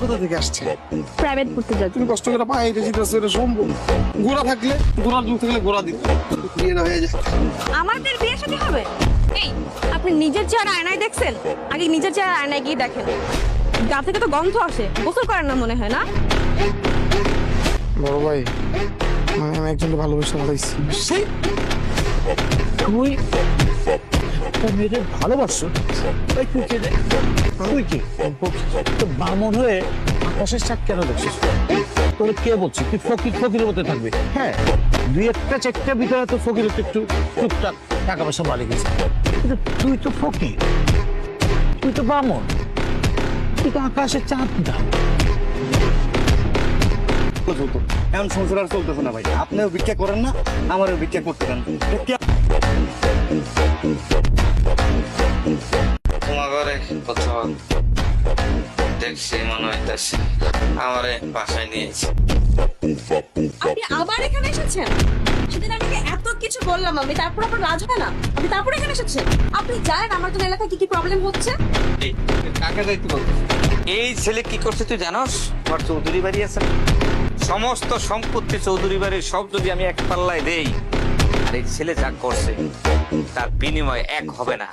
কোথা থেকে আসছে? প্রাইভেট পড়তে যাচ্ছি। তুমি কষ্ট করে পায়ে হেঁটে যেতেছো, এটা সম্ভব? গোড়া থাকলে, গোড়ার যুগ থাকলে গোড়া দিত, বিয়ে না হয়ে যায়। আমাদের বিয়ে শাদী হবে? এই, আপনি নিজের চেহারা আয়নায় দেখছেন? আগে নিজের চেহারা আয়নায় গিয়ে দেখেন। গা থেকে তো গন্ধ আসে, গোসল করেন না মনে হয় না? বড় ভাই, আমি একজনকে ভালোবেসে ফেলাইছি। তুই তোর মেয়েদের ভালোবাসো? ওই তুই কে রে? তুই কি তো বামন হয়ে আকাশের চাঁদ কেন দেখছিস? তোর কে বলছে তুই ফকির ফকিরের মধ্যে থাকবি? হ্যাঁ, দুই একটা চারটা ভিতরে তো ফকির একটু টুকটাক টাকা পয়সা বাড়ি গেছে, কিন্তু তুই তো ফকির, তুই তো বামন, তুই তো আকাশের চাঁদ না। চলতো এমন সংসার আর চলতেছে না ভাই। আপনিও ভিক্ষা করেন না, আমারও ভিক্ষা করতে দেন। তোমার ঘরে কোথাও দেখছি মনে হইতেছে আমারে বাসায় নিয়েছে। আপনি আবার এখানে এসেছেন? সেদিন আপনাকে এত কিছু বললাম আমি, তারপর আপনার রাজ হয় না? আপনি তারপর এখানে এসেছেন? আপনি জানেন আমার জন্য এলাকায় কি কি প্রবলেম হচ্ছে? কাকে যাইতে বলতো? এই ছেলে কি করছে তুই জানোস? আমার চৌধুরী বাড়ি আছে না? সমস্ত সম্পত্তি চৌধুরী বাড়ির সব যদি আমি এক পাল্লায় দেই, আর এই ছেলে যা করছে তার বিনিময় এক হবে না।